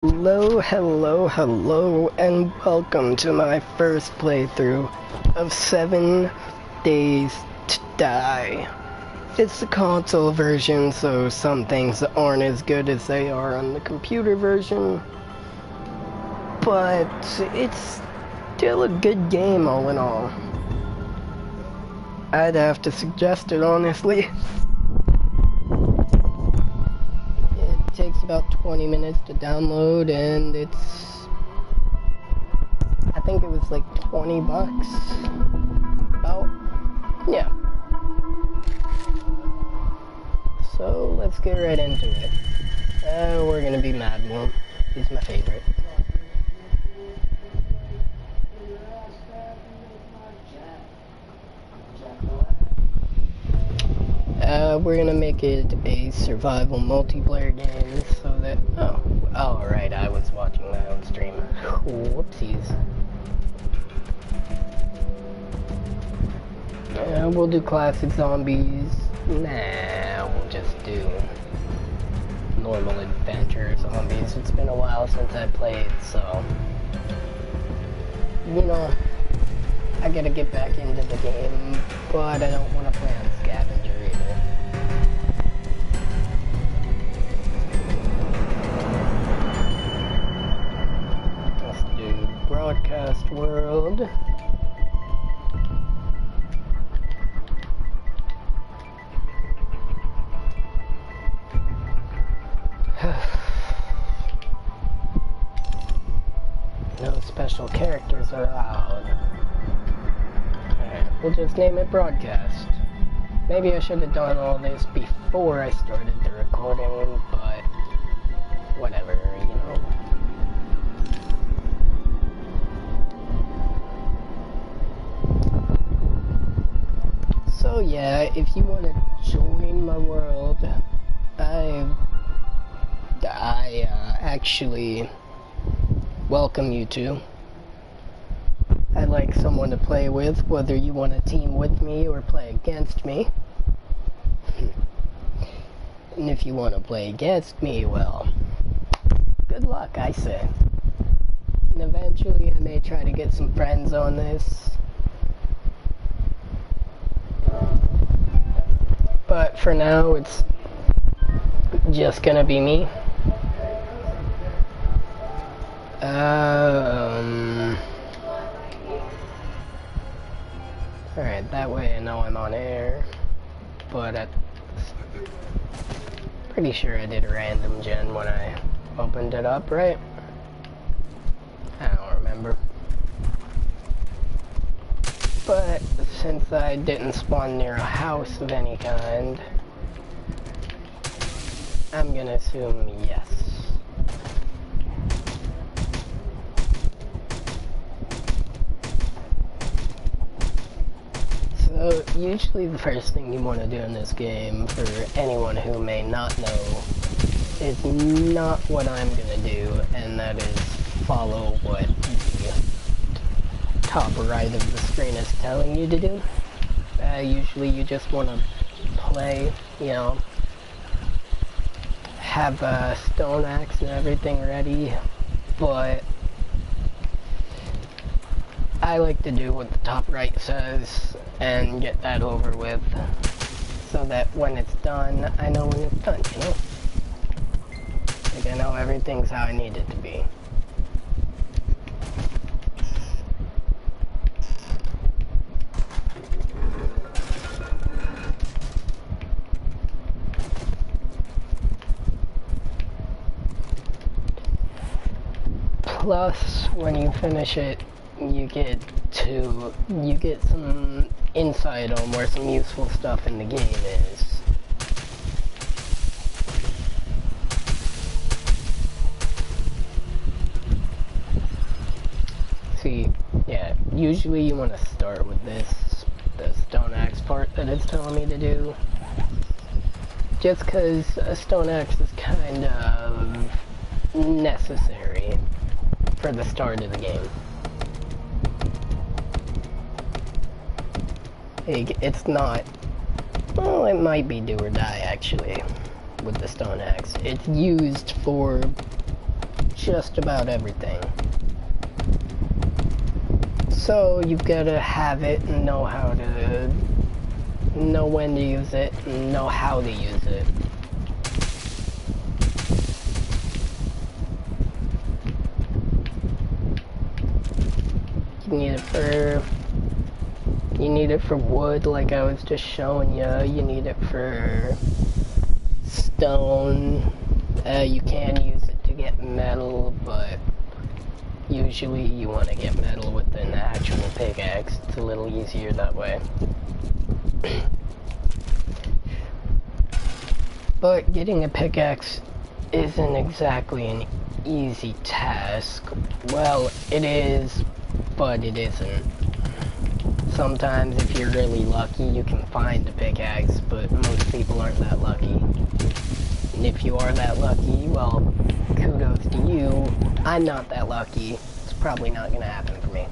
Hello, and welcome to my first playthrough of 7 Days to Die. It's the console version, so some things aren't as good as they are on the computer version, but it's still a good game all in all. I'd have to suggest it, honestly. It takes about 20 minutes to download, and I think it was like 20 bucks. Yeah. So let's get right into it. We're gonna be Mad Worm. He's my favorite. We're gonna make it a survival multiplayer game so that... Oh, right, I was watching my own stream. Whoopsies. We'll do classic zombies. Nah, we'll just do normal adventure zombies. It's been a while since I played, so... You know, I gotta get back into the game, but I don't want to play on Scavenger either. Let's do Broadcast World. No special characters are allowed. Alright, we'll just name it Broadcast. Maybe I should have done all this before I started the recording, but whatever, you know. So yeah, if you want to join my world, I actually welcome you to. I'd like someone to play with, whether you want to team with me or play against me. And if you want to play against me, well, good luck, I say. And eventually I may try to get some friends on this. But for now, it's just gonna be me. Alright, that way I know I'm on air, but I'm pretty sure I did a random gen when I opened it up, right? I don't remember. But since I didn't spawn near a house of any kind, I'm gonna assume yes. So, usually the first thing you want to do in this game, for anyone who may not know, is not what I'm gonna do, and that is follow what the top right of the screen is telling you to do. Usually you just want to play, you know, have a stone axe and everything ready, but I like to do what the top right says and get that over with, so that when it's done, I know when it's done, you know? Like, I know everything's how I need it to be. Plus, when you finish it, you get some insight on where some useful stuff in the game is. See, yeah, usually you want to start with the stone axe part that it's telling me to do. Just because a stone axe is kind of necessary for the start of the game. It's not... Well, it might be do or die, actually, with the stone axe. It's used for just about everything. So you've got to have it and know how to know when to use it and know how to use it. You need it for wood, like I was just showing you. You need it for stone. You can use it to get metal, but usually you want to get metal with an actual pickaxe. It's a little easier that way. But getting a pickaxe isn't exactly an easy task. Well, it is, but it isn't. Sometimes if you're really lucky, you can find a pickaxe, but most people aren't that lucky. And if you are that lucky, well, kudos to you. I'm not that lucky. It's probably not gonna happen for me.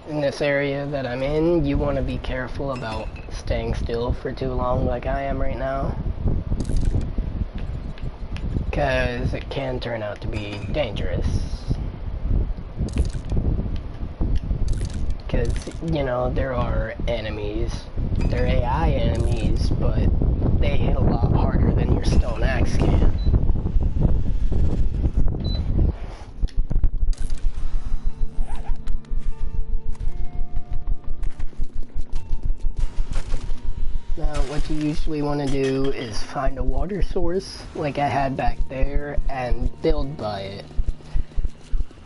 In this area that I'm in, you want to be careful about staying still for too long like I am right now. Because it can turn out to be dangerous. Because, you know, there are enemies. They're AI enemies, but they hit a lot harder than your stone axe can. Now, what you usually want to do is find a water source, like I had back there, and build by it.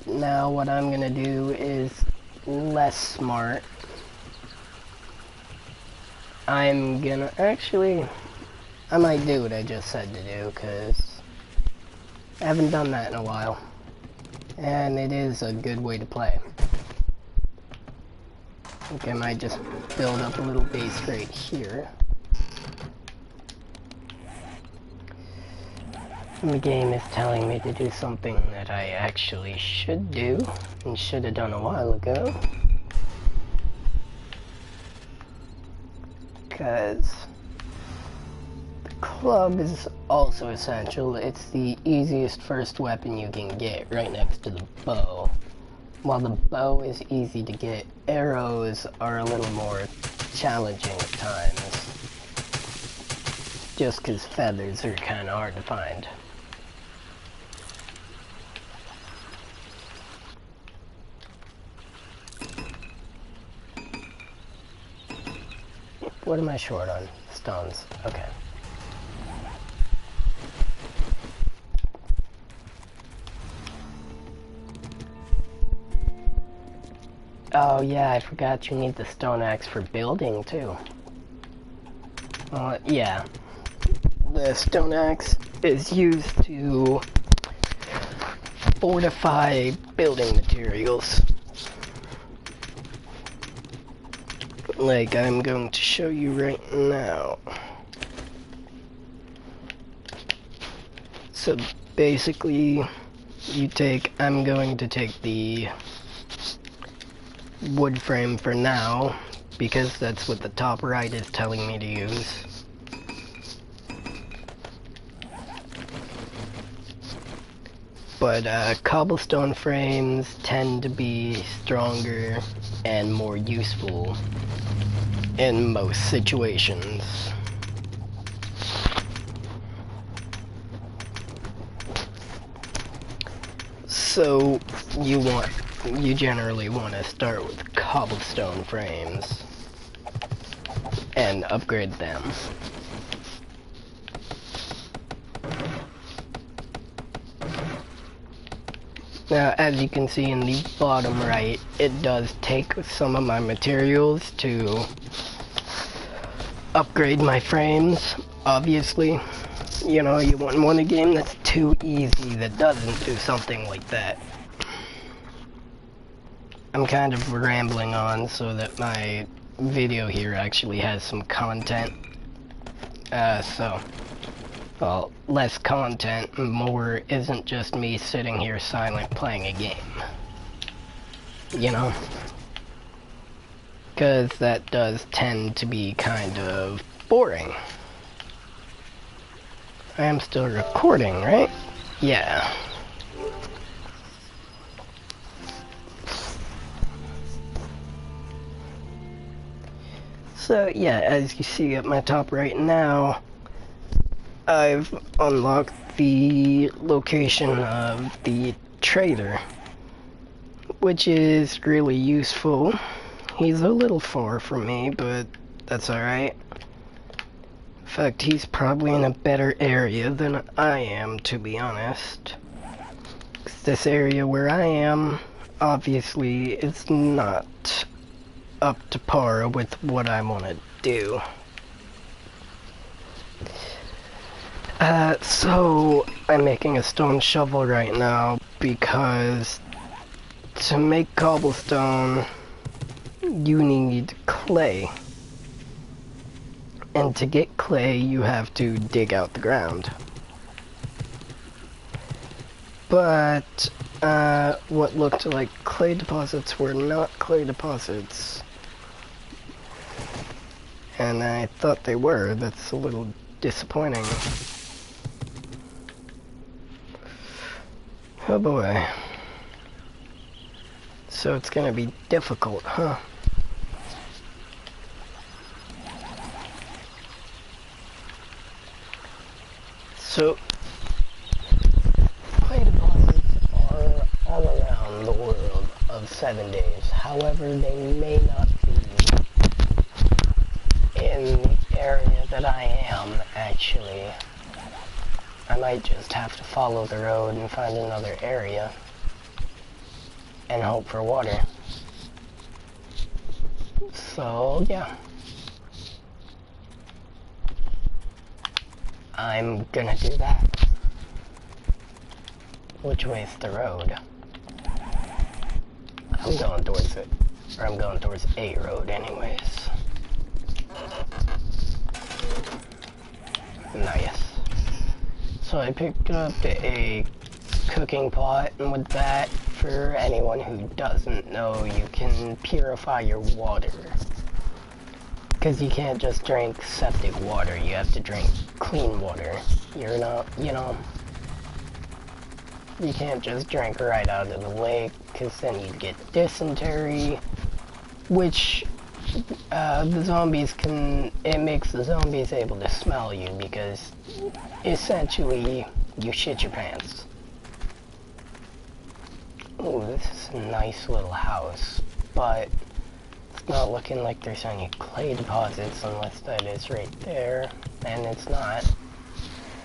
Now, what I'm going to do is less smart. I'm gonna, actually, I might do what I just said to do, because I haven't done that in a while. And it is a good way to play. I think I might just build up a little base right here. The game is telling me to do something that I actually should do, and should have done a while ago. Because the club is also essential. It's the easiest first weapon you can get, right next to the bow. While the bow is easy to get, arrows are a little more challenging at times. Just because feathers are kind of hard to find. What am I short on? Stones. Okay. Oh yeah, I forgot you need the stone axe for building too. Yeah. The stone axe is used to fortify building materials. Like I'm going to show you right now. So basically, I'm going to take the wood frame for now, because that's what the top right is telling me to use. But cobblestone frames tend to be stronger and more useful in most situations. So you generally want to start with cobblestone frames and upgrade them. Now, as you can see in the bottom right, it does take some of my materials to upgrade my frames, obviously. You know, you wouldn't want a game that's too easy that doesn't do something like that. I'm kind of rambling on so that my video here actually has some content. Well, less content, more isn't just me sitting here silent playing a game. You know? Because that does tend to be kind of boring. I am still recording, right? Yeah. So yeah, as you see at my top right now, I've unlocked the location of the trader, which is really useful. He's a little far from me, but that's alright. In fact, he's probably in a better area than I am, to be honest. 'Cause this area where I am, obviously, is not up to par with what I want to do. So I'm making a stone shovel right now because to make cobblestone, you need clay. And to get clay, you have to dig out the ground. But what looked like clay deposits were not clay deposits. And I thought they were. That's a little disappointing. Oh boy. So it's gonna be difficult, huh? So, clay deposits are all around the world of 7 days. However, they may not be in the area that I am, actually. I might just have to follow the road and find another area and hope for water. So, yeah. I'm gonna do that. Which way's the road? I'm going towards it. Or I'm going towards a road anyways. Nice. So I picked up a cooking pot, and with that, for anyone who doesn't know, you can purify your water. Because you can't just drink septic water, you have to drink clean water. You're not, you can't just drink right out of the lake, because then you'd get dysentery, which the zombies it makes the zombies able to smell you, because essentially you shit your pants. Ooh, this is a nice little house, but it's not looking like there's any clay deposits unless that is right there, and it's not.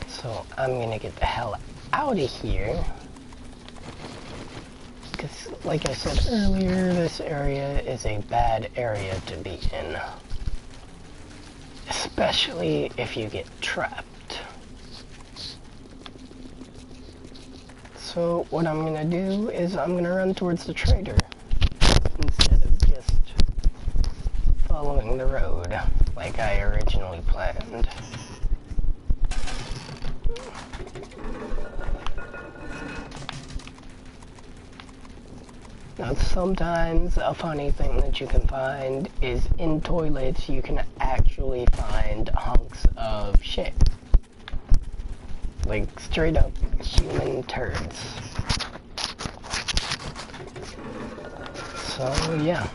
So I'm gonna get the hell out of here. Because, like I said earlier, this area is a bad area to be in. Especially if you get trapped. So what I'm gonna do is I'm gonna run towards the trader instead of just following the road like I originally planned. Now sometimes a funny thing that you can find is in toilets you can actually find hunks of shit. Like straight up human turds. So yeah,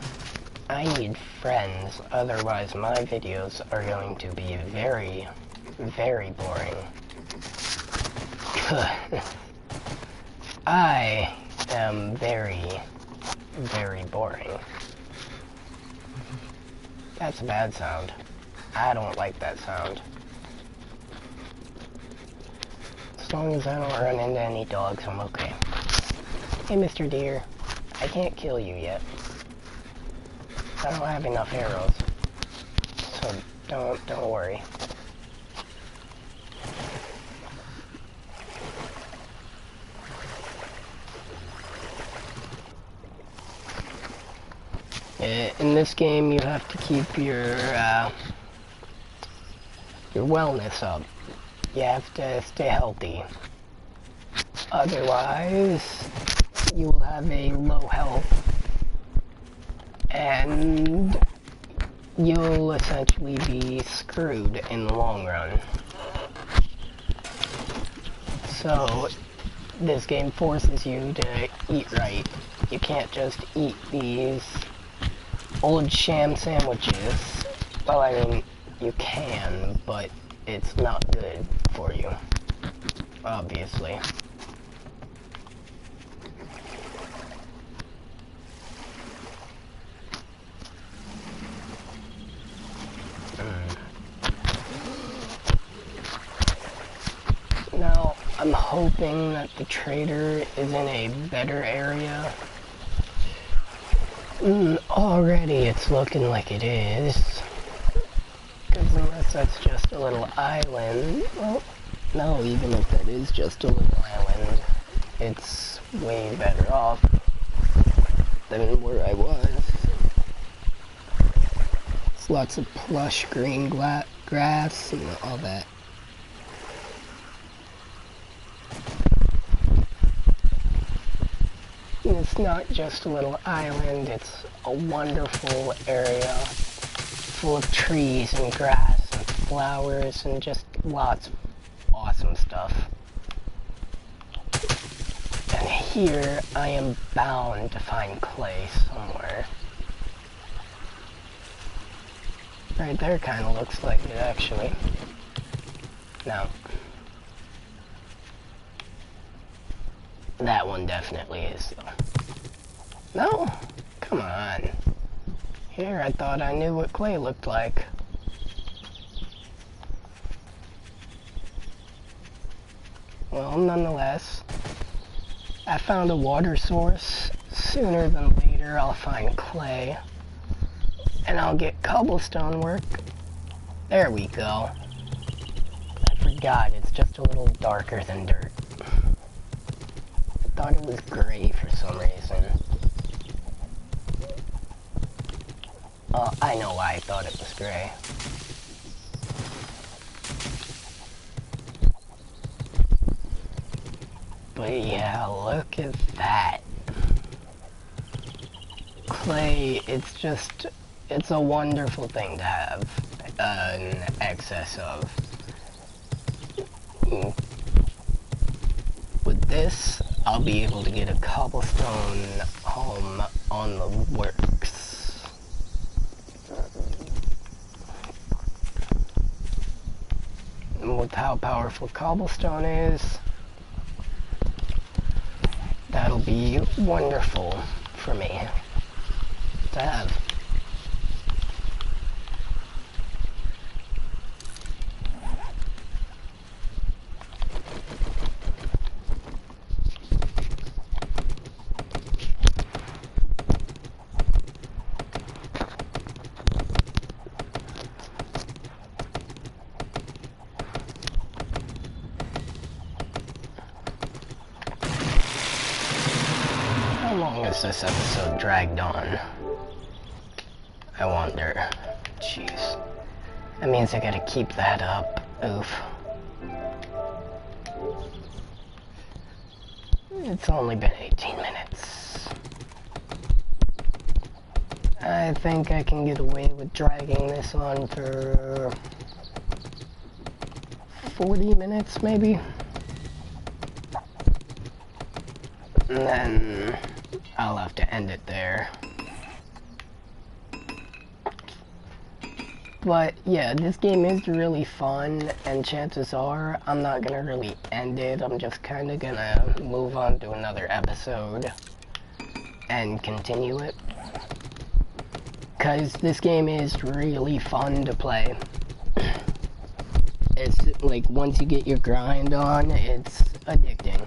I need friends, otherwise my videos are going to be very, very boring. I am very, very boring. That's a bad sound. I don't like that sound. As long as I don't run into any dogs, I'm okay. Hey, Mr. Deer. I can't kill you yet. I don't have enough arrows. So don't worry. In this game, you have to keep your wellness up. You have to stay healthy. Otherwise, you will have a low health, and you'll essentially be screwed in the long run. So, this game forces you to eat right. You can't just eat these old sham sandwiches. Well, I mean, you can, but it's not good for you, obviously. Now, I'm hoping that the trader is in a better area. Already it's looking like it is. Because unless that's just a little island, well, no, even if that is just a little island, it's way better off than where I was. It's lots of plush green grass and all that. It's not just a little island, it's a wonderful area full of trees and grass and flowers and just lots of awesome stuff. And here I am bound to find clay somewhere. Right there kind of looks like it actually. No. That one definitely is, though. No? Come on. Here, I thought I knew what clay looked like. Well, nonetheless, I found a water source. Sooner than later, I'll find clay. And I'll get cobblestone work. There we go. I forgot, it's just a little darker than dirt. I thought it was gray for some reason. I know why I thought it was gray. But yeah, look at that. Clay, it's a wonderful thing to have an excess of. With this, I'll be able to get a cobblestone home on the works. And with how powerful cobblestone is, that'll be wonderful for me to have. How long has this episode dragged on? I wonder. Jeez. That means I gotta keep that up. Oof. It's only been 18 minutes. I think I can get away with dragging this on for 40 minutes, maybe? And then I'll have to end it there. But yeah, this game is really fun, and chances are I'm not gonna really end it. I'm just kinda gonna move on to another episode and continue it. Cause this game is really fun to play. It's like, once you get your grind on, it's addicting.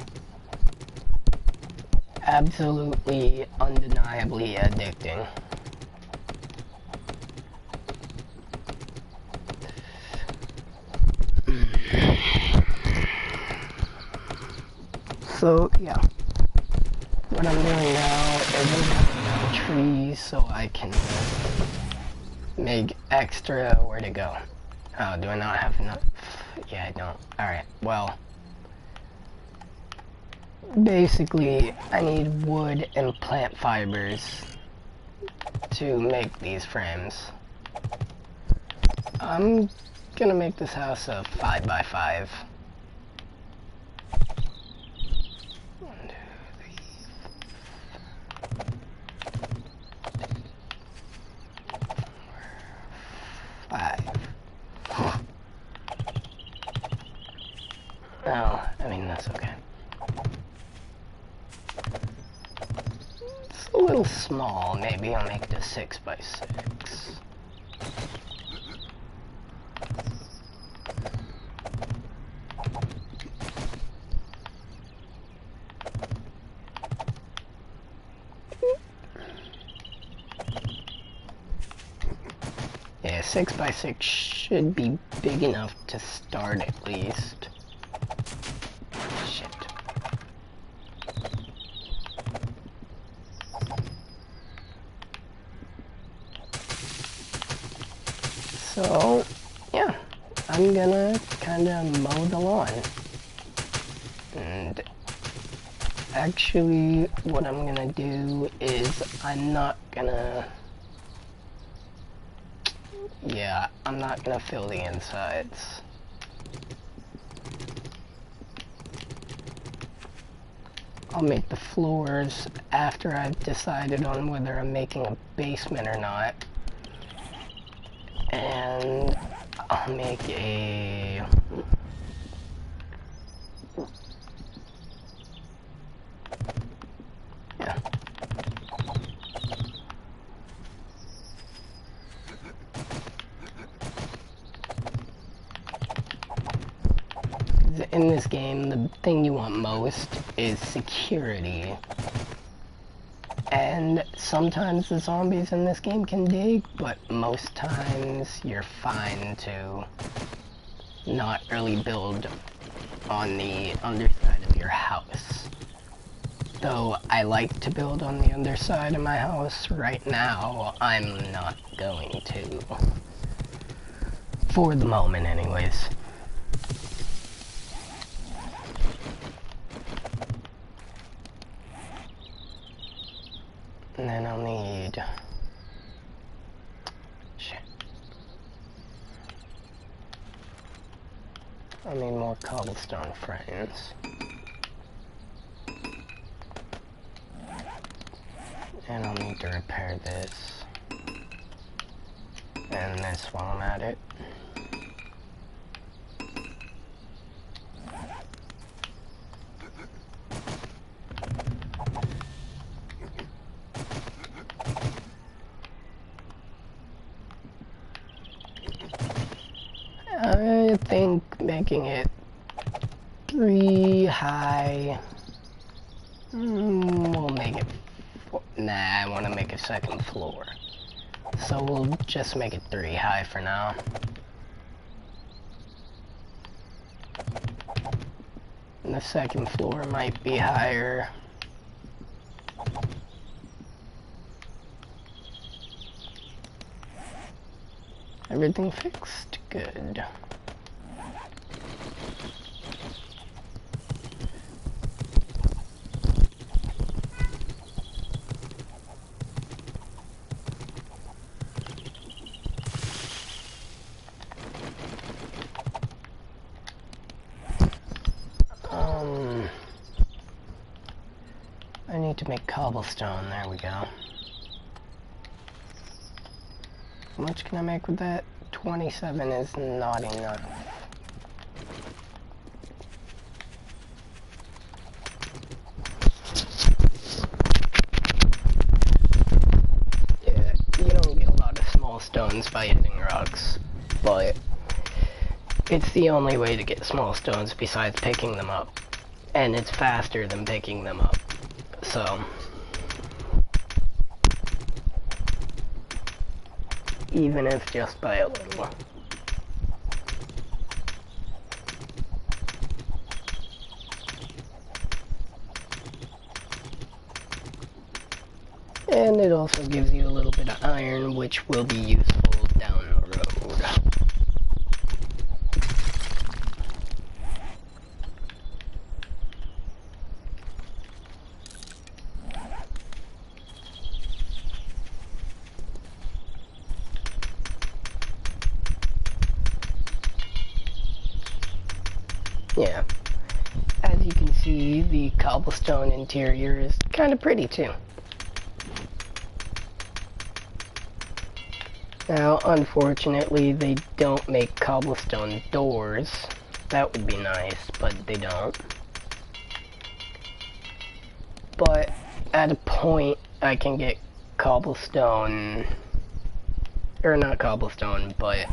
Absolutely, undeniably addicting. So, yeah. What I'm doing now is I'm cutting down trees so I can make extra where to go. Oh, do I not have enough? Yeah, I don't. Alright, well. Basically, I need wood and plant fibers to make these frames. I'm gonna make this house a 5x5. Oh, I mean, that's okay. It's a little small. Maybe I'll make it a 6x6. Yeah, 6x6 should be big enough to start at least. Shit. So, yeah, I'm gonna kinda mow the lawn. And actually, what I'm gonna do is I'm not gonna fill the insides. I'll make the floors after I've decided on whether I'm making a basement or not. And I'll make a... yeah. In this game, the thing you want most is security. And sometimes the zombies in this game can dig, but most times you're fine to not really build on the underside of your house. Though I like to build on the underside of my house, right now I'm not going to. For the moment anyways. And then I'll need... shit. I'll need more cobblestone frames. And I'll need to repair this. And this while I'm at it. I think making it 3 high, we'll make it 4. Nah, I want to make a second floor. So we'll just make it 3 high for now. And the second floor might be higher. Everything fixed? Good. I need to make cobblestone. There we go. How much can I make with that? 27 is not enough. Yeah, you don't get a lot of small stones by hitting rocks, but it's the only way to get small stones besides picking them up. And it's faster than picking them up. So... even if just by a little. And it also gives you a little bit of iron, which will be useful down the road. Yeah, as you can see, the cobblestone interior is kind of pretty too. Now, unfortunately, they don't make cobblestone doors, That would be nice, but they don't. But at a point, I can get cobblestone, or not cobblestone, but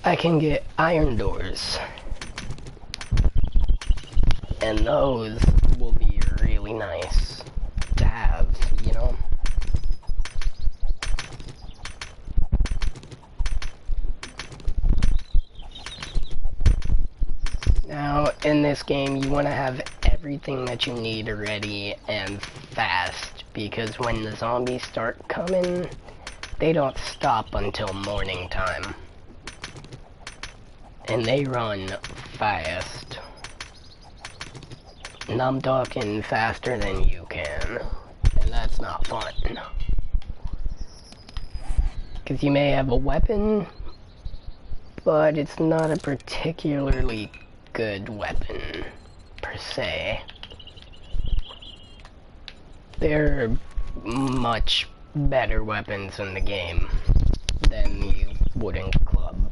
I can get iron doors. And those will be really nice to have, you know? Now, in this game, you want to have everything that you need ready and fast, because when the zombies start coming, they don't stop until morning time. And they run fast. And I'm talking faster than you can, and that's not fun. Because you may have a weapon, but it's not a particularly good weapon, per se. There are much better weapons in the game than the wooden club.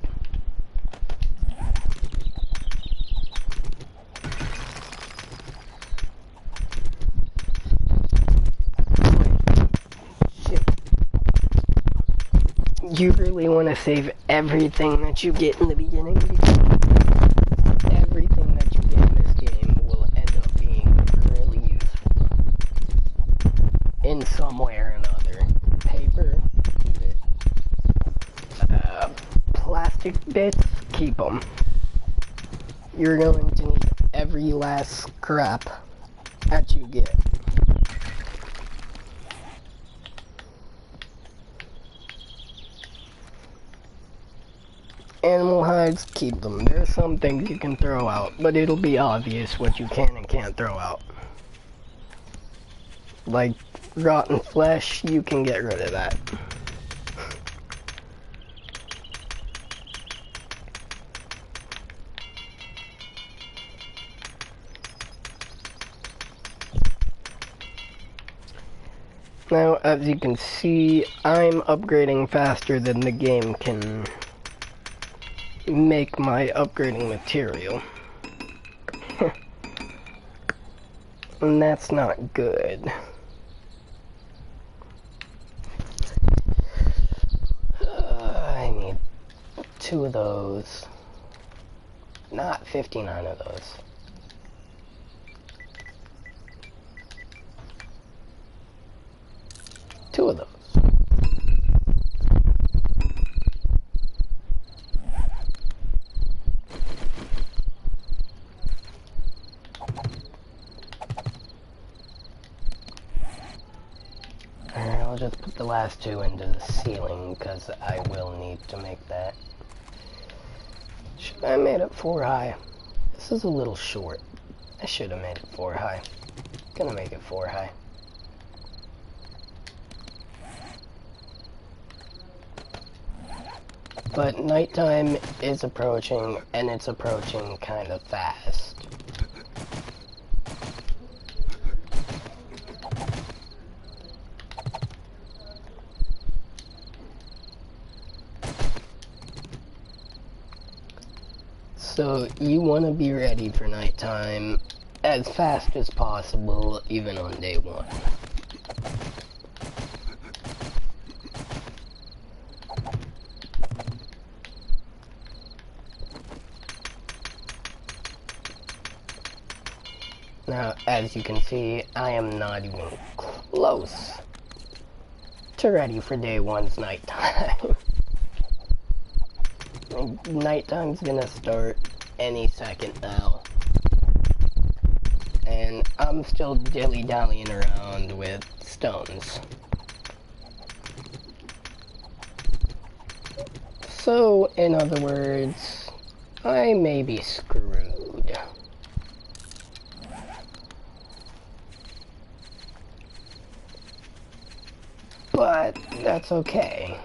Shit. You really want to save everything that you get in the beginning, because everything that you get in this game will end up being really useful in some way or another. Paper, keep it. Plastic bits, keep them. You're going to need every last scrap that you get. Animal hides, keep them. There's some things you can throw out, but it'll be obvious what you can and can't throw out. Like rotten flesh, you can get rid of that. Now, as you can see, I'm upgrading faster than the game can make my upgrading material. And that's not good. I need 2 of those. Not 59 of those. Two of those. Alright, I'll just put the last 2 into the ceiling, because I will need to make that. Should I have made it 4 high? This is a little short. I should have made it 4 high. Gonna make it 4 high. But nighttime is approaching, and it's approaching kind of fast. So you want to be ready for nighttime as fast as possible, even on day 1. Now, as you can see, I am not even close to ready for day 1's nighttime. Nighttime's gonna start any second now. And I'm still dilly-dallying around with stones. So, in other words, I may be screwed. But that's okay.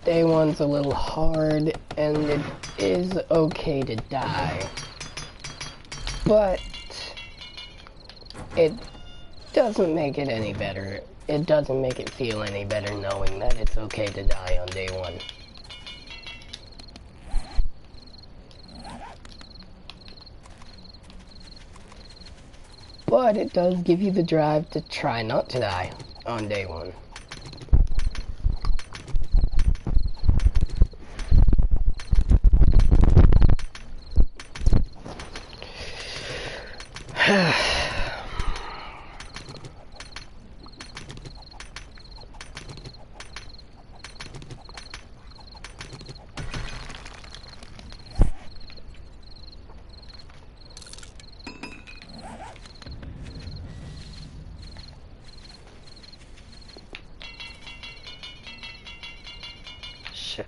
Day 1's a little hard, and is okay to die, but it doesn't make it any better. It doesn't make it feel any better knowing that it's okay to die on day one. But it does give you the drive to try not to die on day one. Shit.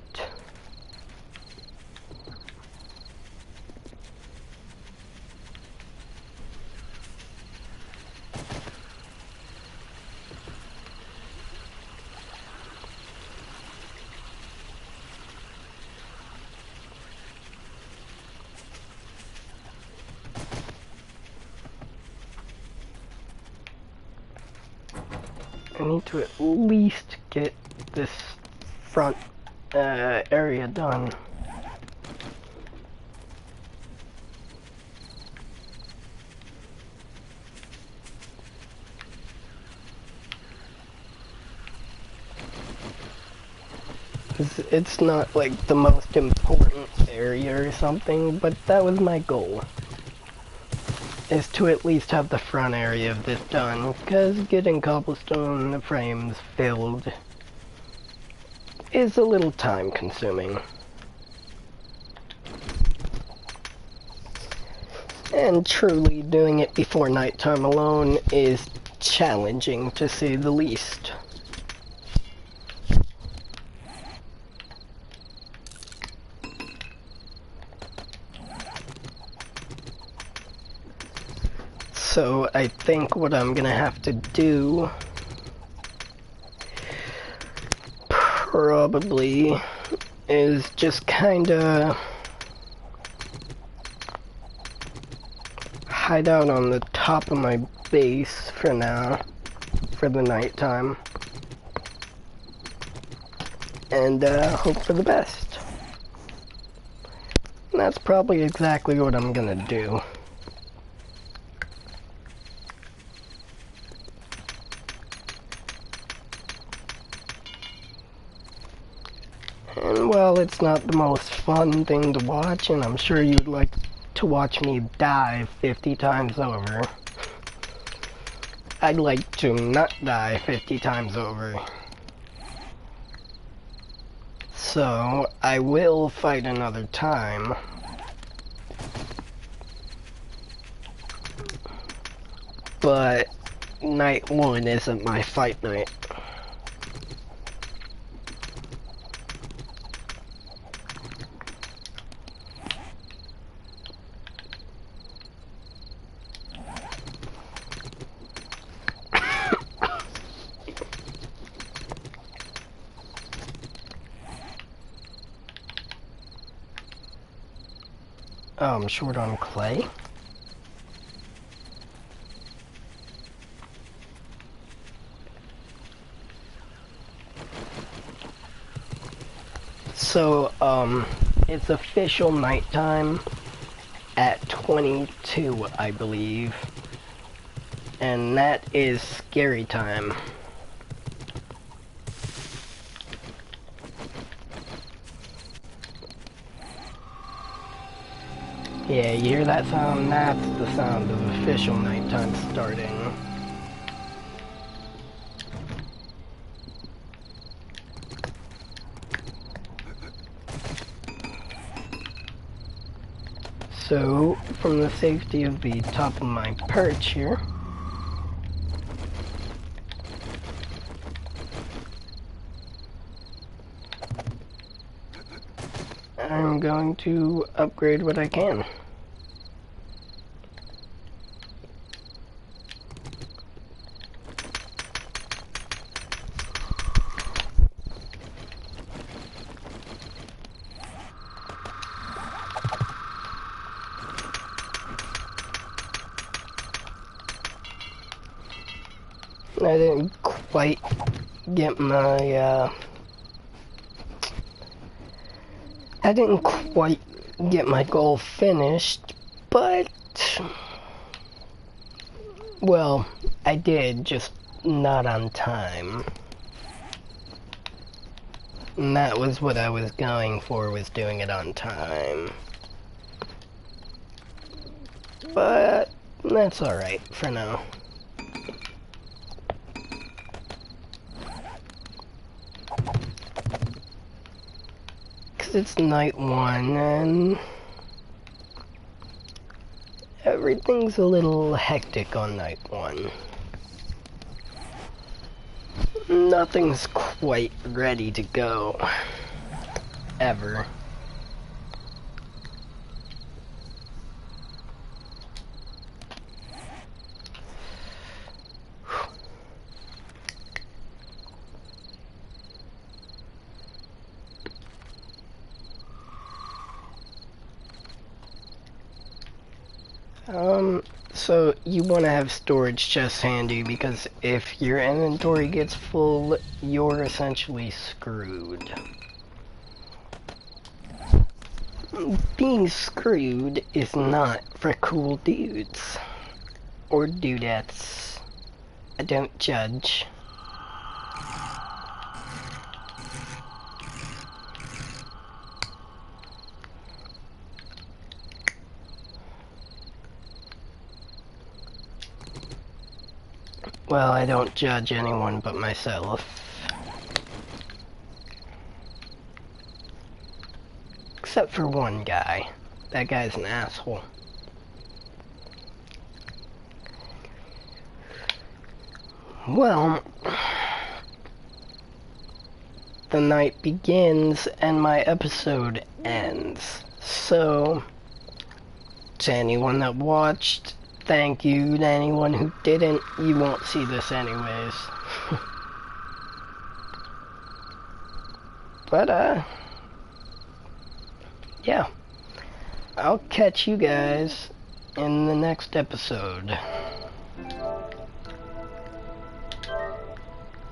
I need to at least get this front area done. It's not like the most important area or something, but that was my goal. Is to at least have the front area of this done, because getting cobblestone frames filled is a little time consuming. And truly doing it before nighttime alone is challenging to say the least. So I think what I'm gonna have to do probably is just kinda hide out on the top of my base for now, for the nighttime, and hope for the best. And that's probably exactly what I'm gonna do. And while it's not the most fun thing to watch, and I'm sure you'd like to watch me die 50 times over, I'd like to not die 50 times over. So, I will fight another time. But night one isn't my fight night. Oh, I'm short on clay? So, it's official nighttime at 22, I believe. And that is scary time. Yeah, you hear that sound? That's the sound of official nighttime starting. So, from the safety of the top of my perch here, I'm going to upgrade what I can. I didn't quite get my, I didn't quite get my goal finished, but, well, I did, just not on time. And that was what I was going for, was doing it on time. But that's alright for now. Cause it's night one and everything's a little hectic on night one. Nothing's quite ready to go. Ever. So you want to have storage chests handy because if your inventory gets full, you're essentially screwed. Being screwed is not for cool dudes. Or dudettes. I don't judge. Well, I don't judge anyone but myself. Except for one guy. That guy's an asshole. Well, the night begins and my episode ends. So, to anyone that watched, thank you. To anyone who didn't, you won't see this anyways. But, yeah. I'll catch you guys in the next episode.